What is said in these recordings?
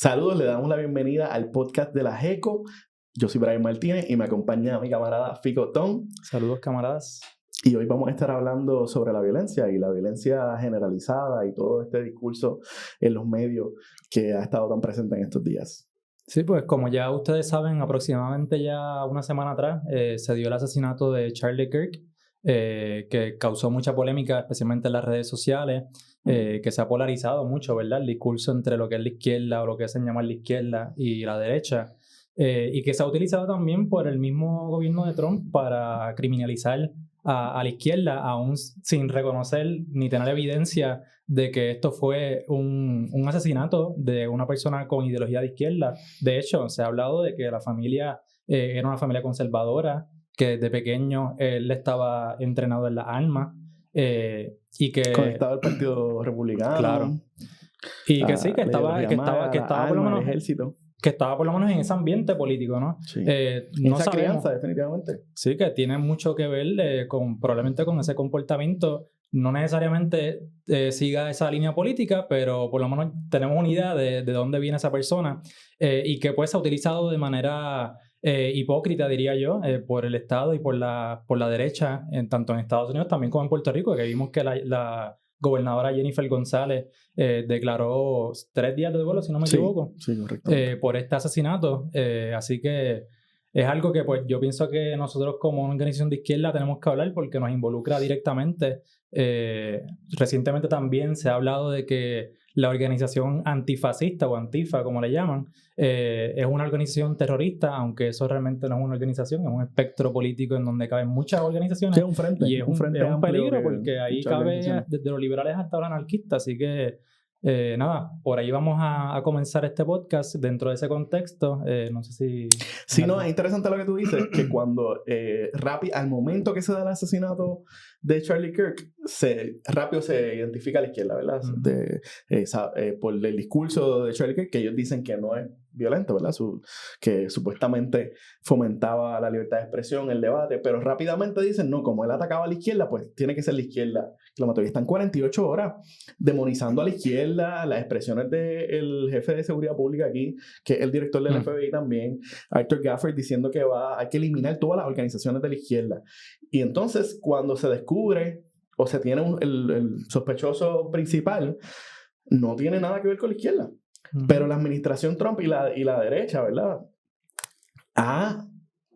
Saludos, le damos la bienvenida al podcast de la GECO. Yo soy Brian Martínez y me acompaña mi camarada Fico Tom. Saludos, camaradas. Y hoy vamos a estar hablando sobre la violencia y la violencia generalizada y todo este discurso en los medios que ha estado tan presente en estos días. Sí, pues como ya ustedes saben, aproximadamente ya una semana atrás se dio el asesinato de Charlie Kirk, que causó mucha polémica, especialmente en las redes sociales, que se ha polarizado mucho, ¿verdad? El discurso entre lo que es la izquierda o lo que se llama la izquierda y la derecha, y que se ha utilizado también por el mismo gobierno de Trump para criminalizar a la izquierda, aún sin reconocer ni tener evidencia de que esto fue un asesinato de una persona con ideología de izquierda. De hecho, se ha hablado de que la familia era una familia conservadora, que desde pequeño él estaba entrenado en las armas y que... Conectado al Partido Republicano. Claro. Y que sí, que estaba por lo menos... ejército. Que estaba por lo menos en ese ambiente político, ¿no? Sí. No esa sabemos. crianza, definitivamente. Sí, que tiene mucho que ver probablemente con ese comportamiento. No necesariamente siga esa línea política, pero por lo menos tenemos una idea de dónde viene esa persona y que pues se ha utilizado de manera hipócrita, diría yo, por el Estado y por la derecha, tanto en Estados Unidos también como en Puerto Rico, que vimos que la gobernadora Jennifer González declaró 3 días de duelo, si no me equivoco, sí, correcto. por este asesinato. Así que es algo que pues yo pienso que nosotros como una organización de izquierda tenemos que hablar porque nos involucra directamente. Recientemente también se ha hablado de que la organización antifascista o Antifa, como le llaman, es una organización terrorista, aunque eso realmente no es una organización, es un espectro político en donde caben muchas organizaciones. Sí, es un frente. Y es un peligro porque ahí cabe desde los liberales hasta los anarquistas. Así que nada, por ahí vamos a comenzar este podcast dentro de ese contexto. No sé si... Sí, no, es interesante lo que tú dices, que cuando al momento que se da el asesinato de Charlie Kirk, rápido se identifica a la izquierda, ¿verdad? Por el discurso de Charlie Kirk, que ellos dicen que no es violento, ¿verdad? Que supuestamente fomentaba la libertad de expresión, el debate, pero rápidamente dicen, no, como él atacaba a la izquierda, pues tiene que ser la izquierda que lo mató. Y están 48 horas demonizando a la izquierda, las expresiones del jefe de seguridad pública aquí, que es el director del FBI también, Arthur Gafford, diciendo que hay que eliminar todas las organizaciones de la izquierda. Y entonces, cuando se descubre o se tiene el sospechoso principal, no tiene nada que ver con la izquierda. Pero la administración Trump y la derecha, ¿verdad?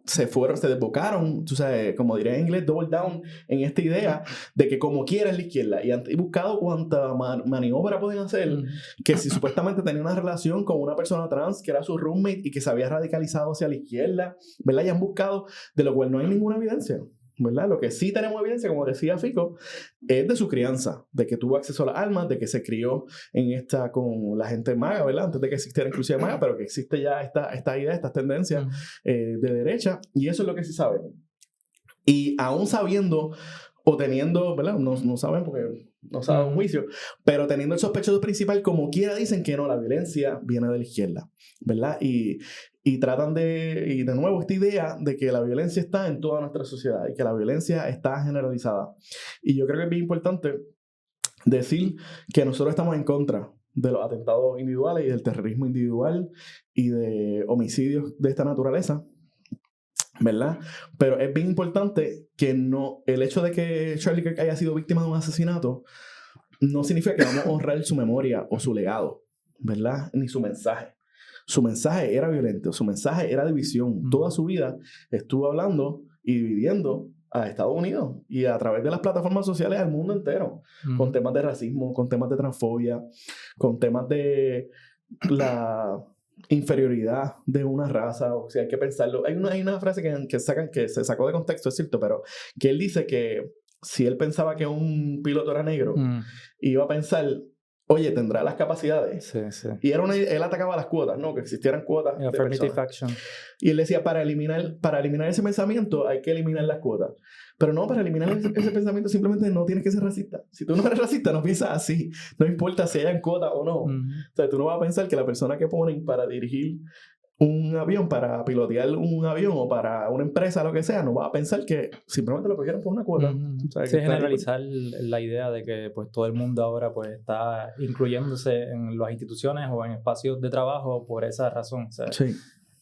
Se desbocaron, tú sabes, como diría en inglés, double down en esta idea de que como quiera es la izquierda. Y han buscado cuánta maniobra pueden hacer, que si supuestamente tenía una relación con una persona trans que era su roommate y que se había radicalizado hacia la izquierda, ¿verdad? Y han buscado, de lo cual no hay ninguna evidencia, ¿verdad? Lo que sí tenemos evidencia, como decía Fico, es de su crianza, de que tuvo acceso a las armas, de que se crió con la gente maga, ¿verdad? Antes de que existiera inclusive maga, pero que existe ya esta idea, estas tendencias de derecha, y eso es lo que sí saben. Y aún sabiendo o teniendo, ¿verdad? No saben porque no saben un juicio, pero teniendo el sospechoso principal, como quiera dicen que no, la violencia viene de la izquierda, ¿verdad? Y tratan de nuevo, esta idea de que la violencia está en toda nuestra sociedad y que la violencia está generalizada. Y yo creo que es bien importante decir que nosotros estamos en contra de los atentados individuales y del terrorismo individual y de homicidios de esta naturaleza, ¿verdad? Pero es bien importante que el hecho de que Charlie Kirk haya sido víctima de un asesinato no significa que vamos a honrar su memoria o su legado, ¿verdad? Ni su mensaje. Su mensaje era violento, su mensaje era división. Toda su vida estuvo hablando y dividiendo a Estados Unidos y a través de las plataformas sociales al mundo entero, con temas de racismo, con temas de transfobia, con temas de la inferioridad de una raza. O sea, hay que pensarlo. Hay una frase que se sacó de contexto, es cierto, pero que él dice que si él pensaba que un piloto era negro, iba a pensar, oye, ¿tendrá las capacidades? Sí, sí. Y él atacaba las cuotas, ¿no? Que existieran cuotas de personas. Y él decía, para eliminar ese pensamiento hay que eliminar las cuotas. Pero no, para eliminar ese pensamiento simplemente no tienes que ser racista. Si tú no eres racista, no piensas así. No importa si hayan cuotas o no. O sea, tú no vas a pensar que la persona que ponen para dirigir un avión para pilotear un avión o para una empresa, lo que sea, no va a pensar que simplemente lo cogieron por una cuota. O sea, que generalizar la idea de que pues todo el mundo ahora pues está incluyéndose en las instituciones o en espacios de trabajo por esa razón. O sea, sí.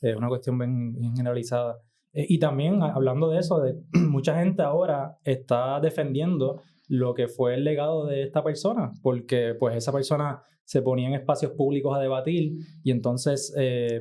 Es una cuestión bien generalizada. Y también, hablando de eso, de mucha gente ahora está defendiendo lo que fue el legado de esta persona, porque pues esa persona se ponía en espacios públicos a debatir y entonces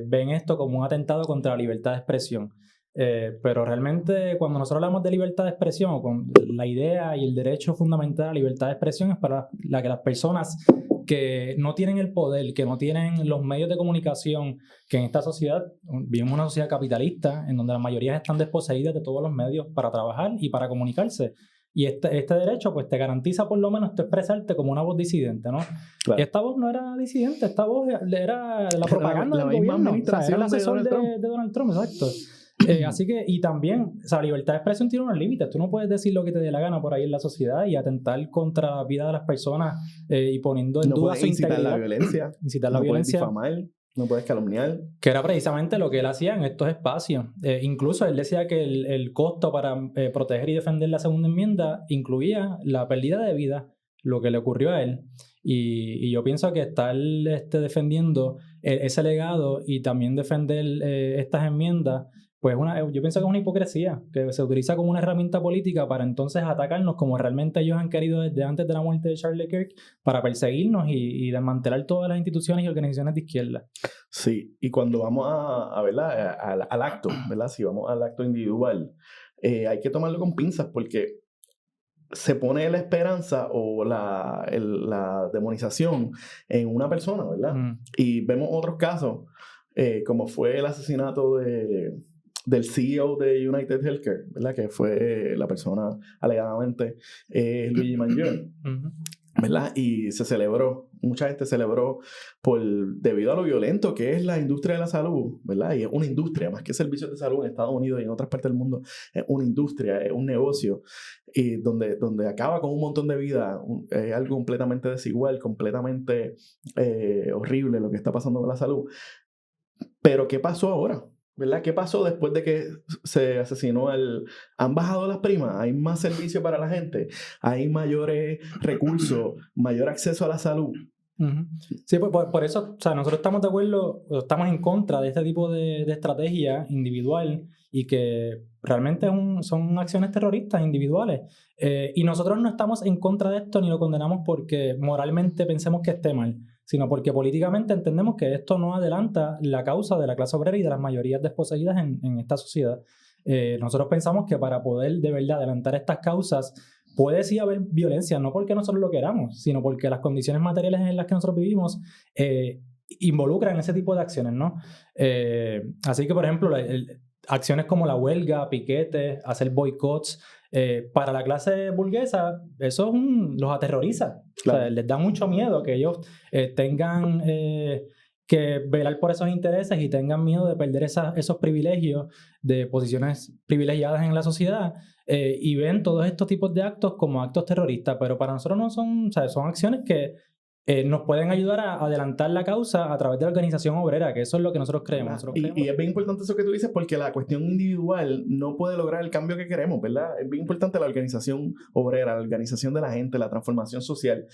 ven esto como un atentado contra la libertad de expresión. Pero realmente cuando nosotros hablamos de libertad de expresión, o con la idea y el derecho fundamental a la libertad de expresión es para la que las personas que no tienen el poder, que no tienen los medios de comunicación, que en esta sociedad, vivimos una sociedad capitalista en donde las mayorías están desposeídas de todos los medios para trabajar y para comunicarse. Y este derecho pues te garantiza por lo menos tú expresarte como una voz disidente, ¿no? Claro. Y esta voz no era disidente, esta voz era la propaganda del gobierno, o sea, era el asesor de Donald Trump, exacto. Así que, y también, o sea, la libertad de expresión tiene unos límites. Tú no puedes decir lo que te dé la gana por ahí en la sociedad y atentar contra la vida de las personas y poniendo en duda su integridad. No puedes incitar la violencia. Incitar la violencia. No puedes difamar, no puedes calumniar. Que era precisamente lo que él hacía en estos espacios. Incluso él decía que el costo para proteger y defender la segunda enmienda incluía la pérdida de vida, lo que le ocurrió a él. Y yo pienso que estar defendiendo ese legado y también defender estas enmiendas, pues yo pienso que es una hipocresía, que se utiliza como una herramienta política para entonces atacarnos como realmente ellos han querido desde antes de la muerte de Charlie Kirk, para perseguirnos y desmantelar todas las instituciones y organizaciones de izquierda. Sí, y cuando vamos ¿verdad? Al acto, ¿verdad? Si vamos al acto individual, hay que tomarlo con pinzas porque se pone la esperanza o la demonización en una persona, ¿verdad? Y vemos otros casos, como fue el asesinato del CEO de United Healthcare, ¿verdad? Que fue la persona alegadamente Luigi Mangione, ¿verdad? Y se celebró, mucha gente celebró debido a lo violento que es la industria de la salud, ¿verdad? Y es una industria, más que servicios de salud en Estados Unidos y en otras partes del mundo, es una industria, es un negocio, y donde acaba con un montón de vidas, es algo completamente desigual, completamente horrible lo que está pasando con la salud. Pero ¿qué pasó ahora? ¿Verdad? ¿Qué pasó después de que se asesinó han bajado las primas? ¿Hay más servicio para la gente? ¿Hay mayores recursos? ¿Mayor acceso a la salud? Sí, por eso, o sea, nosotros estamos de acuerdo, estamos en contra de este tipo de estrategia individual y que realmente son acciones terroristas individuales. Y nosotros no estamos en contra de esto ni lo condenamos porque moralmente pensemos que esté mal, sino porque políticamente entendemos que esto no adelanta la causa de la clase obrera y de las mayorías desposeídas en esta sociedad. Nosotros pensamos que para poder de verdad adelantar estas causas puede sí haber violencia, no porque nosotros lo queramos, sino porque las condiciones materiales en las que nosotros vivimos involucran ese tipo de acciones, ¿no? Así que, por ejemplo, acciones como la huelga, piquetes, hacer boicots, para la clase burguesa, eso los aterroriza. Claro. O sea, les da mucho miedo que ellos tengan que velar por esos intereses y tengan miedo de perder esos privilegios de posiciones privilegiadas en la sociedad, y ven todos estos tipos de actos como actos terroristas, pero para nosotros no son, o sea, son acciones que nos pueden ayudar a adelantar la causa a través de la organización obrera, que eso es lo que nosotros creemos. Y es bien importante eso que tú dices, porque la cuestión individual no puede lograr el cambio que queremos, ¿verdad? Es bien importante la organización obrera, la organización de la gente, la transformación social.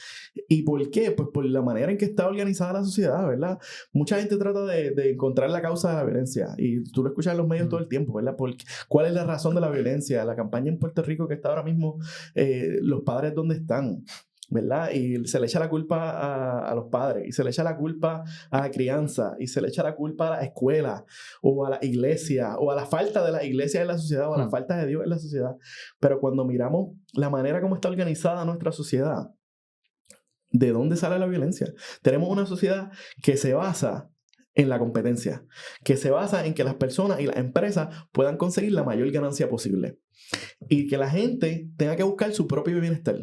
¿Y por qué? Pues por la manera en que está organizada la sociedad, ¿verdad? Mucha gente trata de encontrar la causa de la violencia, y tú lo escuchas en los medios todo el tiempo, ¿verdad? ¿Cuál es la razón de la violencia? La campaña en Puerto Rico que está ahora mismo, los padres ¿dónde están? ¿Verdad? Y se le echa la culpa a los padres, y se le echa la culpa a la crianza, y se le echa la culpa a la escuela, o a la iglesia, o a la falta de la iglesia en la sociedad, o a la falta de Dios en la sociedad. Pero cuando miramos la manera como está organizada nuestra sociedad, ¿de dónde sale la violencia? Tenemos una sociedad que se basa en la competencia, que se basa en que las personas y las empresas puedan conseguir la mayor ganancia posible, y que la gente tenga que buscar su propio bienestar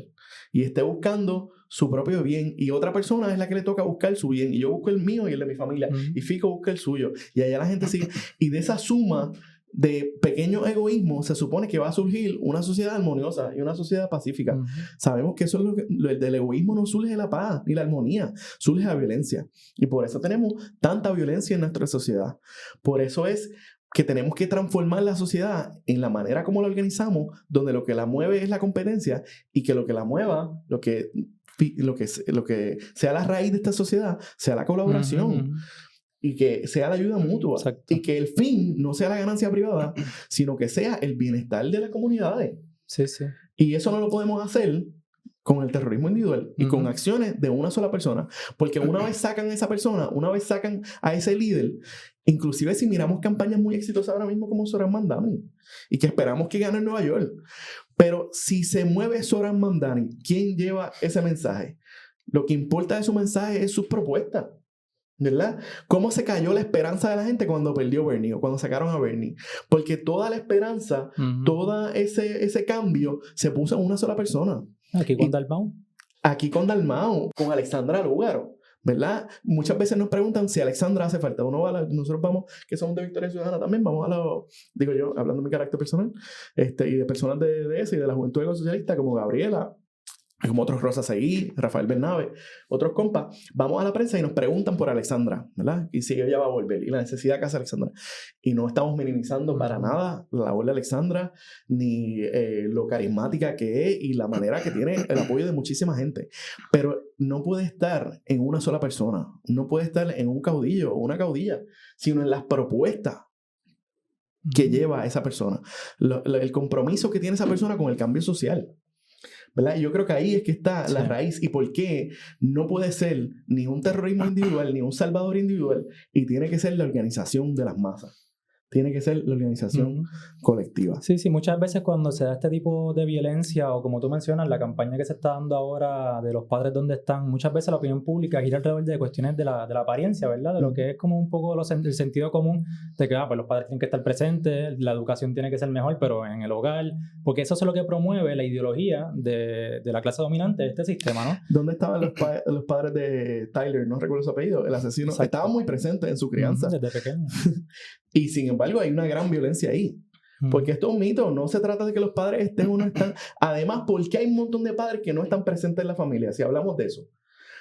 y esté buscando su propio bien, y otra persona es la que le toca buscar su bien, y yo busco el mío y el de mi familia, y Fico busca el suyo, y allá la gente sigue, y de esa suma de pequeños egoísmos se supone que va a surgir una sociedad armoniosa y una sociedad pacífica. Uh-huh. Sabemos que eso es el del egoísmo no surge la paz ni la armonía, surge la violencia. Y por eso tenemos tanta violencia en nuestra sociedad. Por eso es que tenemos que transformar la sociedad en la manera como la organizamos, donde lo que la mueve es la competencia y que lo que la mueva, lo que sea la raíz de esta sociedad, sea la colaboración. Uh-huh. Y que sea la ayuda mutua. Exacto. Y que el fin no sea la ganancia privada, sino que sea el bienestar de las comunidades. Sí, sí. Y eso no lo podemos hacer con el terrorismo individual y con acciones de una sola persona. Porque una vez sacan a esa persona, una vez sacan a ese líder, inclusive si miramos campañas muy exitosas ahora mismo como Zohran Mamdani, y que esperamos que gane en Nueva York. Pero si se mueve Zohran Mamdani, ¿quién lleva ese mensaje? Lo que importa de su mensaje es sus propuestas. ¿Verdad? ¿Cómo se cayó la esperanza de la gente cuando perdió Bernie o cuando sacaron a Bernie? Porque toda la esperanza, todo ese cambio se puso en una sola persona. Aquí con Dalmau. Aquí con Dalmau, con Alexandra Lúgaro, ¿verdad? Muchas veces nos preguntan si Alexandra hace falta. Nosotros vamos, que somos de Victoria Ciudadana también, vamos a digo yo, hablando de mi carácter personal, y de personas de ese y de la Juventud Ecosocialista como Gabriela, como otros Rosa Seguí, Rafael Bernabe, otros compas, vamos a la prensa y nos preguntan por Alexandra, ¿verdad? Y si ella va a volver, y la necesidad que hace Alexandra. Y no estamos minimizando para nada la labor de Alexandra, ni lo carismática que es y la manera que tiene el apoyo de muchísima gente. Pero no puede estar en una sola persona, no puede estar en un caudillo o una caudilla, sino en las propuestas que lleva esa persona, el compromiso que tiene esa persona con el cambio social. ¿Verdad? Y yo creo que ahí es que está la raíz y por qué no puede ser ni un terrorismo individual ni un salvador individual y tiene que ser la organización de las masas. Tiene que ser la organización colectiva. Sí, sí, muchas veces cuando se da este tipo de violencia o como tú mencionas, la campaña que se está dando ahora de los padres donde están, muchas veces la opinión pública gira alrededor de cuestiones de la apariencia, ¿verdad? De lo que es como un poco el sentido común de que pues los padres tienen que estar presentes, la educación tiene que ser mejor, pero en el hogar, porque eso es lo que promueve la ideología de la clase dominante de este sistema, ¿no? ¿Dónde estaban los padres de Tyler? No recuerdo su apellido, el asesino. Exacto. Estaban muy presentes en su crianza. Desde pequeño. Y sin embargo hay una gran violencia ahí. Porque esto es un mito. No se trata de que los padres estén o no están. Además, ¿por qué hay un montón de padres que no están presentes en la familia? Si hablamos de eso.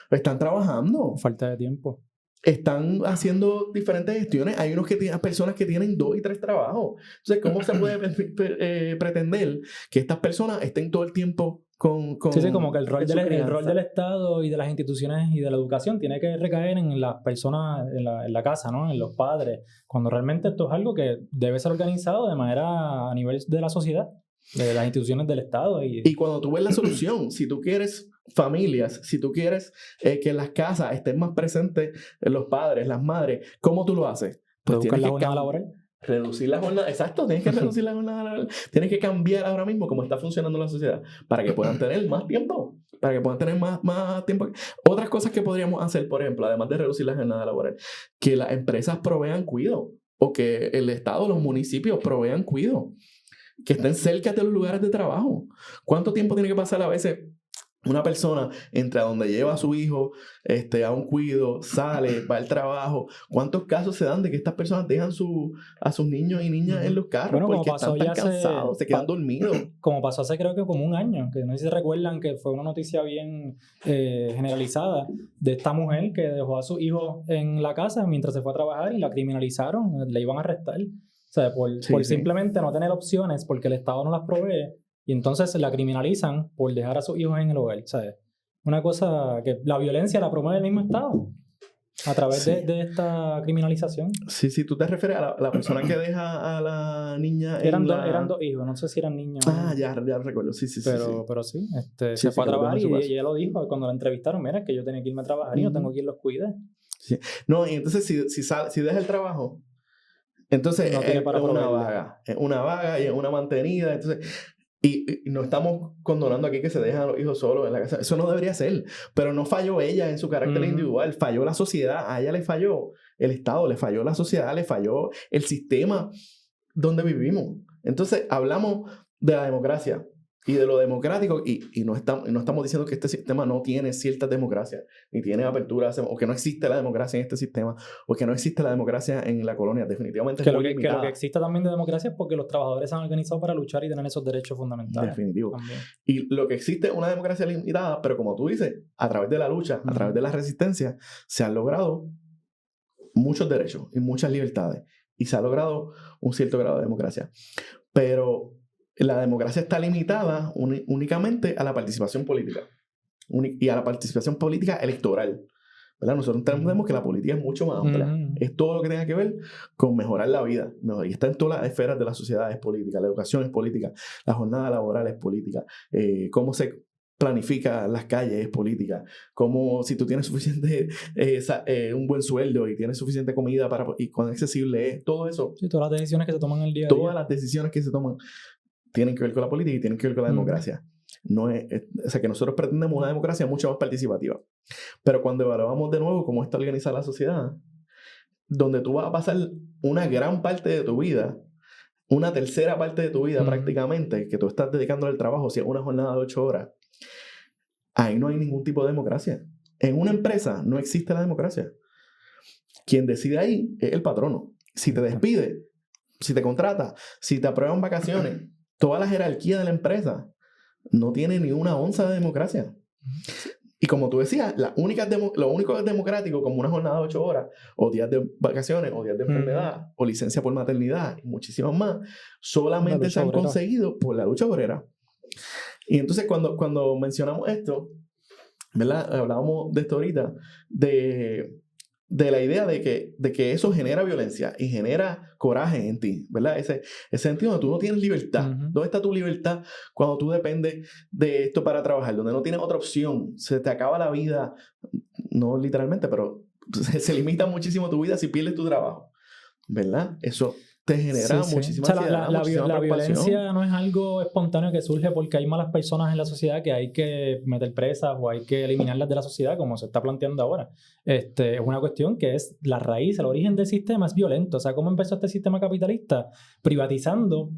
Están trabajando. Falta de tiempo. Están haciendo diferentes gestiones. Hay personas que tienen 2 y 3 trabajos. Entonces, ¿cómo se puede pretender que estas personas estén todo el tiempo con sí, como que el rol del Estado y de las instituciones y de la educación tiene que recaer en las personas, en la casa, ¿no? En los padres, cuando realmente esto es algo que debe ser organizado de manera a nivel de la sociedad, de las instituciones del Estado. Y cuando tú ves la solución, si tú quieres familias, si tú quieres que en las casas estén más presentes los padres, las madres, ¿cómo tú lo haces? Pues buscar la jornada laboral. Reducir la jornada, exacto, tienes que reducir la jornada laboral. Tienes que cambiar ahora mismo cómo está funcionando la sociedad para que puedan tener más tiempo, para que puedan tener más tiempo. Otras cosas que podríamos hacer, por ejemplo, además de reducir la jornada laboral, que las empresas provean cuidado o que el Estado, los municipios provean cuidado, que estén cerca de los lugares de trabajo. ¿Cuánto tiempo tiene que pasar a veces una persona entre a donde lleva a su hijo a un cuido, sale, va al trabajo? ¿Cuántos casos se dan de que estas personas dejan a sus niños y niñas en los carros porque están tan cansados, se quedan dormidos? Como pasó hace creo que como un año, que no sé si recuerdan que fue una noticia bien generalizada de esta mujer que dejó a su hijo en la casa mientras se fue a trabajar y la criminalizaron, le iban a arrestar. O sea, por simplemente no tener opciones porque el Estado no las provee. Y entonces la criminalizan por dejar a sus hijos en el hogar, ¿sabes? Una cosa que la violencia la promueve el mismo Estado a través de esta criminalización. Sí, tú te refieres a la persona que deja a la niña eran dos hijos, no sé si eran niños. Ya recuerdo, sí. Pero sí, se fue a trabajar y ella lo dijo cuando la entrevistaron, mira, que yo tenía que irme a trabajar y no tengo quien los cuide. Sí. No, y entonces si deja el trabajo, entonces no es una vaga y es una mantenida, entonces... Y no estamos condonando aquí que se dejan a los hijos solos en la casa. Eso no debería ser. Pero no falló ella en su carácter individual. Falló la sociedad. A ella le falló el Estado. Le falló la sociedad. Le falló el sistema donde vivimos. Entonces, hablamos de la democracia. Y de lo democrático, y no estamos diciendo que este sistema no tiene ciertas democracias, ni tiene apertura, o que no existe la democracia en este sistema, o que no existe la democracia en la colonia. Definitivamente es muy limitada. Que lo que existe también de democracia es porque los trabajadores se han organizado para luchar y tener esos derechos fundamentales. Definitivo. También. Y lo que existe es una democracia limitada, pero como tú dices, a través de la lucha, a través de la resistencia, se han logrado muchos derechos y muchas libertades. Y se ha logrado un cierto grado de democracia. Pero la democracia está limitada únicamente a la participación política y a la participación política electoral, ¿verdad? Nosotros entendemos que la política es mucho más amplia. Es todo lo que tenga que ver con mejorar la vida. Y está en todas las esferas de la sociedad, es política. La educación es política. La jornada laboral es política. Cómo se planifica las calles es política. Cómo si tú tienes suficiente, un buen sueldo y tienes suficiente comida y cuán accesible es, todo eso. Sí, todas las decisiones que se toman el día a día. Todas las decisiones que se toman tienen que ver con la política y tienen que ver con la democracia. No o sea, que nosotros pretendemos una democracia mucho más participativa. Pero cuando evaluamos de nuevo cómo está organizada la sociedad, donde tú vas a pasar una gran parte de tu vida, una tercera parte de tu vida prácticamente, que tú estás dedicando al trabajo, si es una jornada de 8 horas, ahí no hay ningún tipo de democracia. En una empresa no existe la democracia. Quien decide ahí es el patrono. Si te despide, si te contrata, si te aprueban vacaciones, toda la jerarquía de la empresa no tiene ni una onza de democracia. Y como tú decías, lo único que es democrático, como una jornada de 8 horas, o días de vacaciones, o días de enfermedad, o licencia por maternidad, y muchísimas más, solamente se han conseguido por la lucha obrera. Y entonces cuando mencionamos esto, ¿verdad? Hablábamos de esto ahorita, de la idea de que eso genera violencia y genera coraje en ti, ¿verdad? Ese sentido donde tú no tienes libertad. ¿Dónde está tu libertad cuando tú dependes de esto para trabajar? Donde no tienes otra opción. Se te acaba la vida, no literalmente, pero se limita muchísimo tu vida si pierdes tu trabajo, ¿verdad? Eso te genera muchísima ansiedad, la violencia no es algo espontáneo que surge porque hay malas personas en la sociedad que hay que meter presas o hay que eliminarlas de la sociedad, como se está planteando ahora. Es una cuestión que es la raíz, el origen del sistema es violento. O sea, ¿cómo empezó este sistema capitalista? Privatizando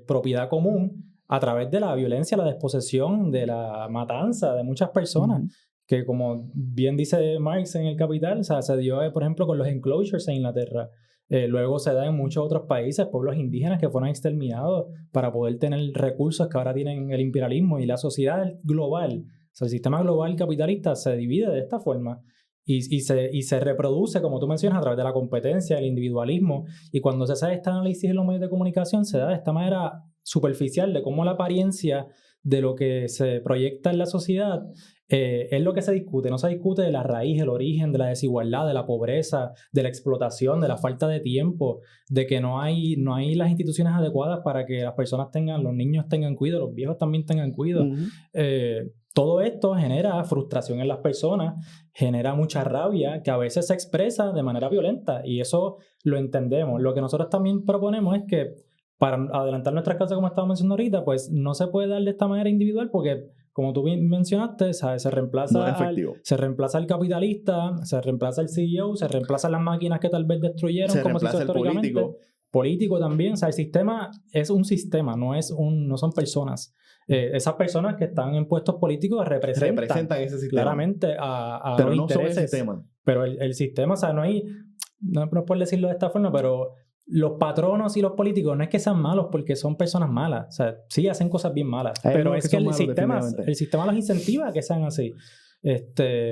propiedad común a través de la violencia, la desposesión, de la matanza de muchas personas. Que como bien dice Marx en El Capital, o sea, se dio, por ejemplo, con los enclosures en Inglaterra. Luego se da en muchos otros países, pueblos indígenas que fueron exterminados para poder tener recursos que ahora tienen el imperialismo. Y la sociedad global, o sea, el sistema global capitalista se divide de esta forma y se reproduce, como tú mencionas, a través de la competencia, el individualismo. Y cuando se hace este análisis en los medios de comunicación, se da de esta manera superficial de cómo la apariencia de lo que se proyecta en la sociedad es lo que se discute. No se discute de la raíz, el origen de la desigualdad, de la pobreza, de la explotación, de la falta de tiempo, de que no hay las instituciones adecuadas para que las personas los niños tengan cuidado, los viejos también tengan cuidado. Todo esto genera frustración en las personas, genera mucha rabia que a veces se expresa de manera violenta y eso lo entendemos. Lo que nosotros también proponemos es que para adelantar nuestras causas, como estaba mencionando ahorita, pues no se puede dar de esta manera individual porque, como tú bien mencionaste, ¿sabes? Se reemplaza al capitalista, se reemplaza al CEO, se reemplazan las máquinas que tal vez destruyeron, se como se hizo históricamente. Político también, o sea, el sistema es un sistema, no son personas. Esas personas que están en puestos políticos representan ese sistema. Claramente a pero los no intereses. son el sistema. Pero el sistema, o sea, no puedo decirlo de esta forma, pero los patronos y los políticos no es que sean malos porque son personas malas. O sea, sí hacen cosas bien malas. Pero es que el sistema los incentiva a que sean así.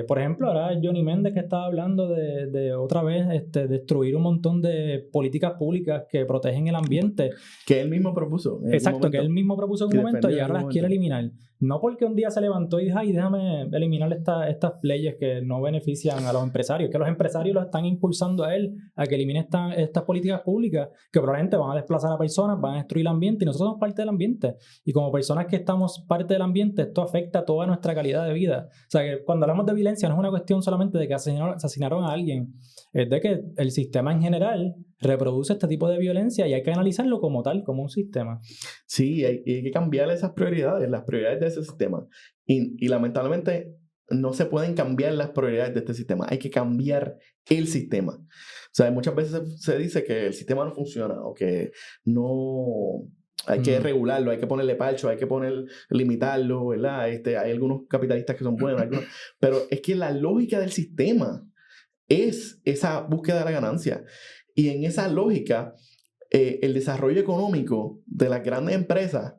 Por ejemplo, ahora Johnny Méndez que estaba hablando de otra vez destruir un montón de políticas públicas que protegen el ambiente. Que él mismo propuso. Exacto, que él mismo propuso en un momento y ahora las quiere eliminar. No porque un día se levantó y dijo, ay, déjame eliminar estas leyes que no benefician a los empresarios, que los empresarios lo están impulsando a él a que elimine estas políticas públicas que probablemente van a desplazar a personas, van a destruir el ambiente y nosotros somos parte del ambiente. Y como personas que estamos parte del ambiente, esto afecta toda nuestra calidad de vida. O sea, que cuando hablamos de violencia no es una cuestión solamente de que asesinaron a alguien, es de que el sistema en general reproduce este tipo de violencia y hay que analizarlo como tal, como un sistema. Sí, hay que cambiar esas prioridades, las prioridades de ese sistema. Y lamentablemente no se pueden cambiar las prioridades de este sistema. Hay que cambiar el sistema. O sea, muchas veces se dice que el sistema no funciona o que no... O hay que regularlo, hay que ponerle parcho, hay que limitarlo, ¿verdad? Hay algunos capitalistas que son buenos, pero es que la lógica del sistema es esa búsqueda de la ganancia. Y en esa lógica, el desarrollo económico de las grandes empresas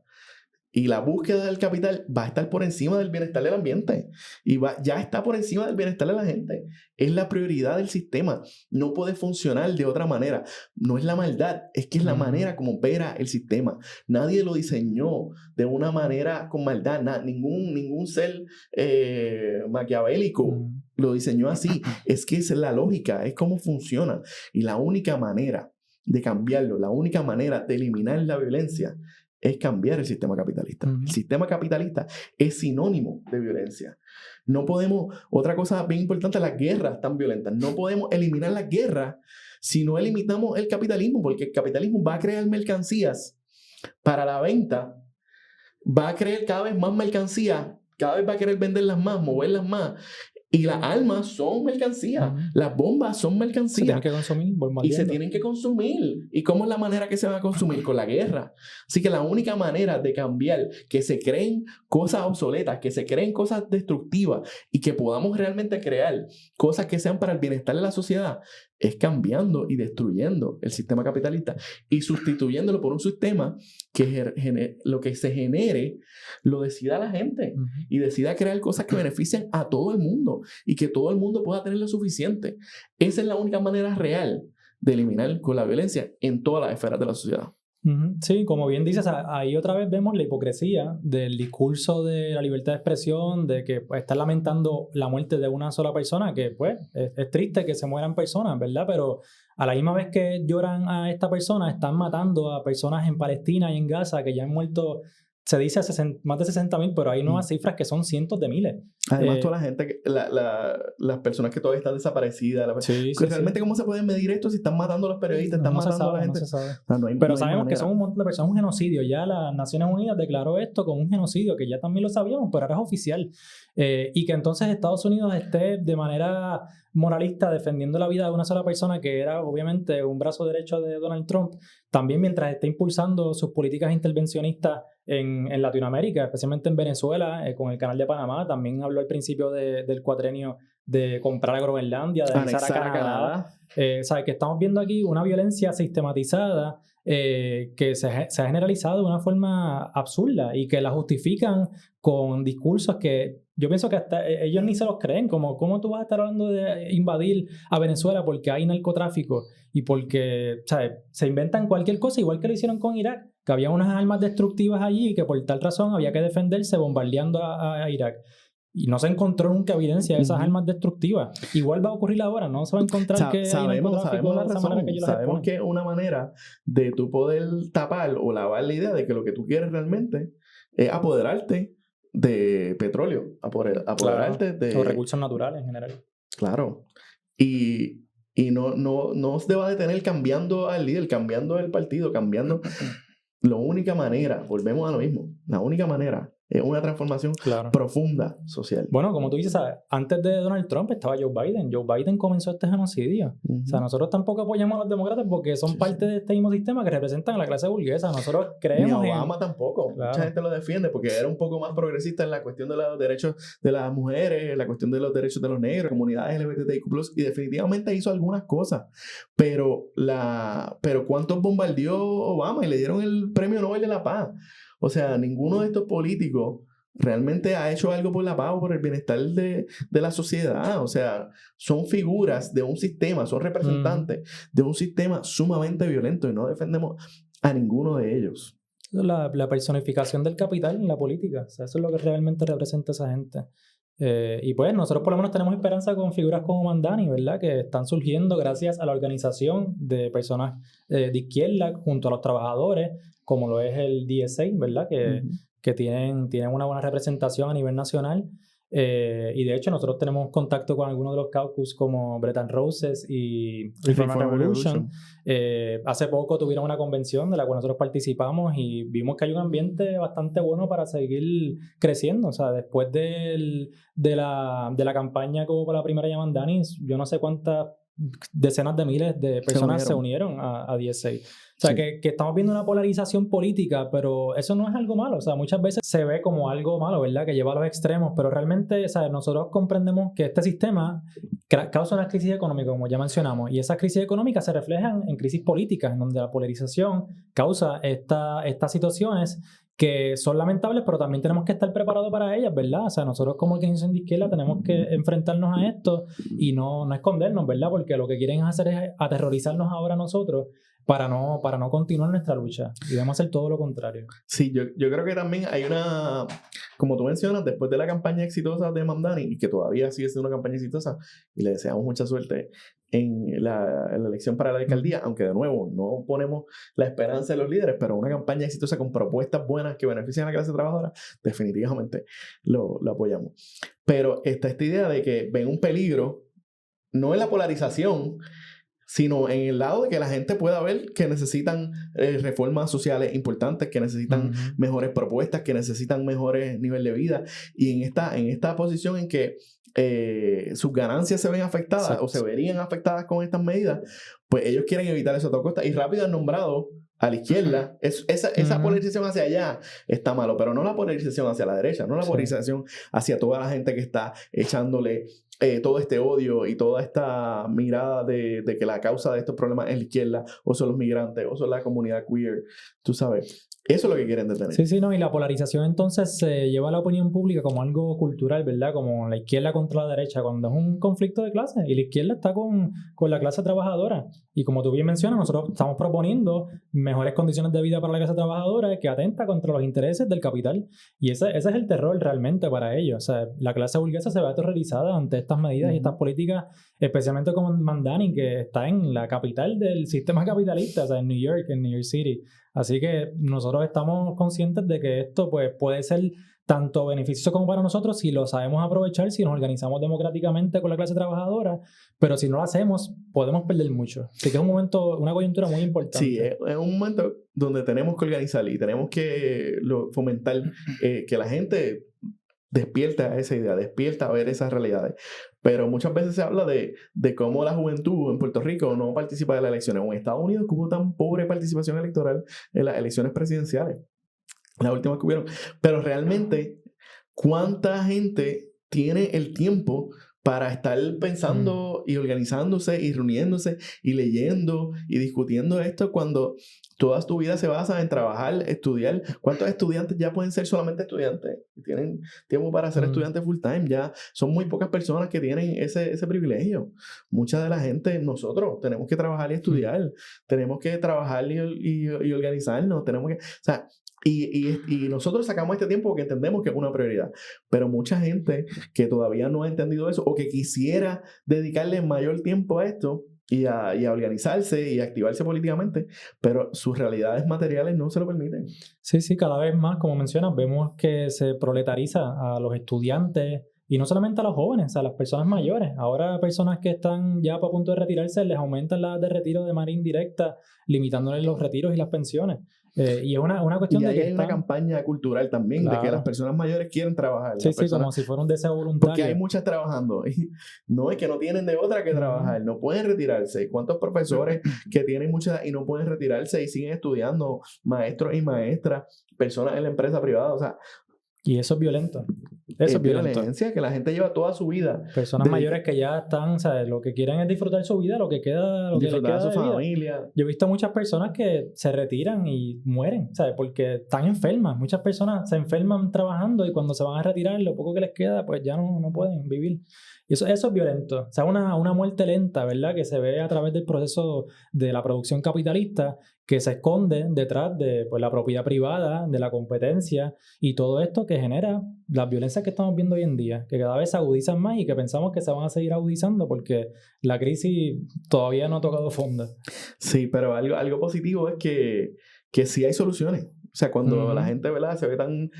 y la búsqueda del capital va a estar por encima del bienestar del ambiente. Y ya está por encima del bienestar de la gente. Es la prioridad del sistema. No puede funcionar de otra manera. No es la maldad, es que es la manera como opera el sistema. Nadie lo diseñó de una manera con maldad. Ningún ser maquiavélico lo diseñó así. Es que esa es la lógica, es cómo funciona. Y la única manera de cambiarlo, la única manera de eliminar la violencia es cambiar el sistema capitalista. El sistema capitalista es sinónimo de violencia. No podemos, otra cosa bien importante, las guerras tan violentas. No podemos eliminar las guerras si no eliminamos el capitalismo, porque el capitalismo va a crear mercancías para la venta, va a crear cada vez más mercancías, cada vez va a querer venderlas más, moverlas más. Y las armas son mercancías, las bombas son mercancías. Se tienen que consumir, y se tienen que consumir. ¿Y cómo es la manera que se van a consumir? Con la guerra. Así que la única manera de cambiar que se creen cosas obsoletas, que se creen cosas destructivas y que podamos realmente crear cosas que sean para el bienestar de la sociedad es cambiando y destruyendo el sistema capitalista y sustituyéndolo por un sistema que lo que se genere lo decida la gente y decida crear cosas que beneficien a todo el mundo y que todo el mundo pueda tener lo suficiente. Esa es la única manera real de eliminar con la violencia en todas las esferas de la sociedad. Sí, como bien dices, ahí otra vez vemos la hipocresía del discurso de la libertad de expresión, de que pues, están lamentando la muerte de una sola persona, que pues es triste que se mueran personas, ¿verdad? Pero a la misma vez que lloran a esta persona, están matando a personas en Palestina y en Gaza que ya han muerto, se dice más de 60,000, pero hay nuevas cifras que son cientos de miles. Además, toda la gente, las personas que todavía están desaparecidas, realmente ¿cómo se pueden medir esto si están matando a los periodistas, están matando a la gente? No se sabe. Pero sabemos que son un montón de personas, un genocidio. Ya las Naciones Unidas declaró esto como un genocidio, que ya también lo sabíamos, pero ahora es oficial. Y que entonces Estados Unidos esté de manera moralista defendiendo la vida de una sola persona, que era obviamente un brazo derecho de Donald Trump, también mientras esté impulsando sus políticas intervencionistas en Latinoamérica, especialmente en Venezuela, con el Canal de Panamá. También habló al principio del cuatrenio de comprar a Groenlandia, de anexar a Canadá. ¿Sabes? Que estamos viendo aquí una violencia sistematizada que se ha generalizado de una forma absurda y que la justifican con discursos que yo pienso que hasta ellos ni se los creen, como ¿cómo tú vas a estar hablando de invadir a Venezuela porque hay narcotráfico y porque, ¿sabes? Se inventan cualquier cosa, igual que lo hicieron con Irak, que había unas armas destructivas allí y que por tal razón había que defenderse bombardeando a Irak. Y no se encontró nunca evidencia de esas armas destructivas. Igual va a ocurrir ahora, no se va a encontrar que sabemos la razón. Sabemos que una manera de tú poder tapar o lavar la idea de que lo que tú quieres realmente es apoderarte de petróleo, apoderarte de los recursos naturales en general. Claro. Y no se va a detener cambiando al líder, cambiando el partido, cambiando. La única manera, volvemos a lo mismo, la única manera es una transformación profunda social. Bueno, como tú dices, ¿sabes? Antes de Donald Trump estaba Joe Biden. Joe Biden comenzó este genocidio. O sea, nosotros tampoco apoyamos a los demócratas porque son parte de este mismo sistema que representan a la clase burguesa. Nosotros creemos Ni Obama tampoco. Mucha gente lo defiende porque era un poco más progresista en la cuestión de los derechos de las mujeres, en la cuestión de los derechos de los negros, comunidades LGBTIQ+, y definitivamente hizo algunas cosas. Pero ¿cuántos bombardeó Obama y le dieron el Premio Nobel de la Paz? O sea, ninguno de estos políticos realmente ha hecho algo por la paz o por el bienestar de la sociedad. O sea, son figuras de un sistema, son representantes de un sistema sumamente violento y no defendemos a ninguno de ellos. La personificación del capital en la política. O sea, eso es lo que realmente representa esa gente. Y pues nosotros por lo menos tenemos esperanza con figuras como Mamdani, ¿verdad? Que están surgiendo gracias a la organización de personas de izquierda junto a los trabajadores, como lo es el DSA, ¿verdad? Que tienen una buena representación a nivel nacional. Y de hecho nosotros tenemos contacto con algunos de los caucus como Bretton Roses y Reform Revolution. Hace poco tuvieron una convención de la cual nosotros participamos y vimos que hay un ambiente bastante bueno para seguir creciendo. O sea, después de la campaña como para la primera Mamdani, yo no sé cuántas decenas de miles de personas se unieron a DSA. O sea, que estamos viendo una polarización política, pero eso no es algo malo. O sea, muchas veces se ve como algo malo, ¿verdad? Que lleva a los extremos, pero realmente, o sea, nosotros comprendemos que este sistema causa una crisis económica, como ya mencionamos, y esas crisis económicas se reflejan en crisis políticas, en donde la polarización causa estas situaciones que son lamentables, pero también tenemos que estar preparados para ellas, ¿verdad? O sea, nosotros como organización de izquierda tenemos que enfrentarnos a esto y no escondernos, ¿verdad? Porque lo que quieren hacer es aterrorizarnos ahora a nosotros para no continuar nuestra lucha. Y debemos hacer todo lo contrario. Sí, yo creo que también hay una, como tú mencionas, después de la campaña exitosa de Mamdani, y que todavía sigue siendo una campaña exitosa, y le deseamos mucha suerte en la elección para la alcaldía, aunque de nuevo no ponemos la esperanza en los líderes, pero una campaña exitosa con propuestas buenas que benefician a la clase trabajadora, definitivamente lo apoyamos. Pero está esta idea de que ven un peligro, no en la polarización, sino en el lado de que la gente pueda ver que necesitan reformas sociales importantes, que necesitan mejores propuestas, que necesitan mejores niveles de vida, y en esta posición en que sus ganancias se ven afectadas o se verían afectadas con estas medidas, pues ellos quieren evitar eso a toda costa, y rápido han nombrado a la izquierda, esa polarización hacia allá está malo, pero no la polarización hacia la derecha, no la polarización hacia toda la gente que está echándole todo este odio y toda esta mirada de que la causa de estos problemas es la izquierda, o son los migrantes, o son la comunidad queer, tú sabes. Eso es lo que quieren detener. Sí, no, y la polarización entonces se lleva a la opinión pública como algo cultural, ¿verdad? Como la izquierda contra la derecha, cuando es un conflicto de clases, y la izquierda está con la clase trabajadora. Y como tú bien mencionas, nosotros estamos proponiendo mejores condiciones de vida para la clase trabajadora que atenta contra los intereses del capital. Y ese es el terror realmente para ellos. O sea, la clase burguesa se ve aterrorizada ante estas medidas y estas políticas, especialmente con Mamdani, que está en la capital del sistema capitalista, o sea, en New York City. Así que nosotros estamos conscientes de que esto pues, puede ser tanto beneficioso como para nosotros si lo sabemos aprovechar, si nos organizamos democráticamente con la clase trabajadora, pero si no lo hacemos, podemos perder mucho. Así que es un momento, una coyuntura muy importante. Sí, es un momento donde tenemos que organizar y tenemos que fomentar que la gente despierta a esa idea, despierta a ver esas realidades. Pero muchas veces se habla de cómo la juventud en Puerto Rico no participa de las elecciones. O en Estados Unidos hubo tan pobre participación electoral en las elecciones presidenciales, las últimas que hubieron. Pero realmente, ¿cuánta gente tiene el tiempo para estar pensando y organizándose y reuniéndose y leyendo y discutiendo esto cuando toda tu vida se basa en trabajar, estudiar? ¿Cuántos estudiantes ya pueden ser solamente estudiantes? Tienen tiempo para ser estudiantes full time. Ya son muy pocas personas que tienen ese privilegio. Mucha de la gente, nosotros, tenemos que trabajar y estudiar. Tenemos que trabajar y organizarnos. Tenemos que... O sea, y nosotros sacamos este tiempo porque entendemos que es una prioridad, pero mucha gente que todavía no ha entendido eso o que quisiera dedicarle mayor tiempo a esto y a organizarse y a activarse políticamente, pero sus realidades materiales no se lo permiten. Sí, cada vez más, como mencionas, vemos que se proletariza a los estudiantes y no solamente a los jóvenes, a las personas mayores. Ahora personas que están ya a punto de retirarse les aumentan las de retiro de manera indirecta, limitándoles los retiros y las pensiones. Y es una cuestión de que hay una campaña cultural también, claro, de que las personas mayores quieren trabajar. Sí, como si fuera un deseo voluntario. Porque hay muchas trabajando. No, es que no tienen de otra que trabajar. No pueden retirarse. ¿Cuántos profesores que tienen muchas y no pueden retirarse y siguen estudiando? Maestros y maestras, personas en la empresa privada. O sea... Y eso es violento. Eso es violencia que la gente lleva toda su vida. Personas mayores que ya están, ¿sabes? Lo que quieren es disfrutar su vida, lo que queda, lo disfrutar que les queda de su vida. familia. Yo he visto muchas personas que se retiran y mueren, ¿sabes? Porque están enfermas. Muchas personas se enferman trabajando y cuando se van a retirar, lo poco que les queda, pues ya no pueden vivir. Y eso es violento. O sea, una muerte lenta, ¿verdad? Que se ve a través del proceso de la producción capitalista, que se esconde detrás de pues, la propiedad privada, de la competencia y todo esto que genera las violencias que estamos viendo hoy en día, que cada vez se agudizan más y que pensamos que se van a seguir agudizando porque la crisis todavía no ha tocado fondo. Sí, pero algo positivo es que sí hay soluciones. O sea, cuando la gente, ¿verdad? Se ve tan...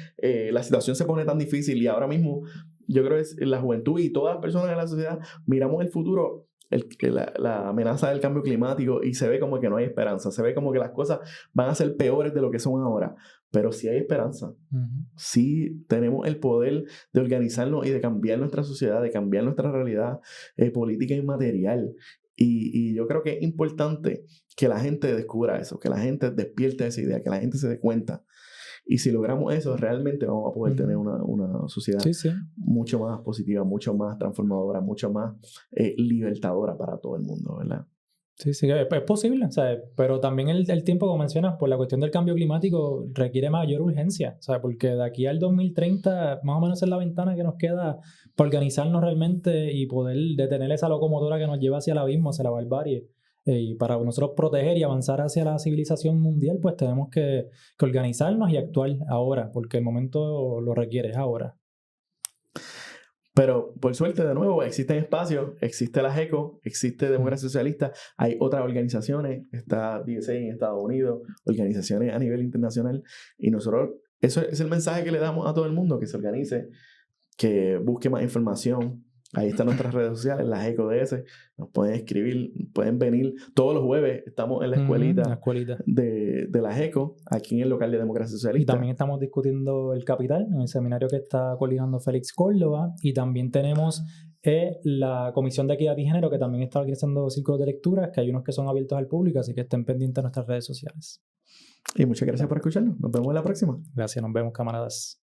la situación se pone tan difícil y ahora mismo yo creo que la juventud y todas las personas de la sociedad miramos el futuro, la amenaza del cambio climático y se ve como que no hay esperanza, se ve como que las cosas van a ser peores de lo que son ahora, pero sí hay esperanza. Sí tenemos el poder de organizarnos y de cambiar nuestra sociedad, de cambiar nuestra realidad política y material. Y yo creo que es importante que la gente descubra eso, que la gente despierte esa idea, que la gente se dé cuenta. Y si logramos eso, realmente vamos a poder tener una sociedad mucho más positiva, mucho más transformadora, mucho más libertadora para todo el mundo, ¿verdad? Sí, es posible, o sea, pero también el tiempo, como mencionas, por la cuestión del cambio climático requiere mayor urgencia, o sea, porque de aquí al 2030 más o menos es la ventana que nos queda para organizarnos realmente y poder detener esa locomotora que nos lleva hacia el abismo, hacia la barbarie. Y para nosotros proteger y avanzar hacia la civilización mundial, pues tenemos que organizarnos y actuar ahora, porque el momento lo requiere, es ahora. Pero por suerte, de nuevo, existen espacios, existe la GECO, existe Democracia Socialista, hay otras organizaciones, está DSA en Estados Unidos, organizaciones a nivel internacional, y nosotros, eso es el mensaje que le damos a todo el mundo, que se organice, que busque más información. Ahí están nuestras redes sociales, la GECO-DS, nos pueden escribir, pueden venir. Todos los jueves estamos en la escuelita, de la GECO, aquí en el local de Democracia Socialista. Y también estamos discutiendo el capital, en el seminario que está coordinando Félix Córdoba, y también tenemos la Comisión de Equidad y Género, que también está organizando círculos de lectura, que hay unos que son abiertos al público, así que estén pendientes de nuestras redes sociales. Y muchas gracias por escucharnos. Nos vemos en la próxima. Gracias, nos vemos, camaradas.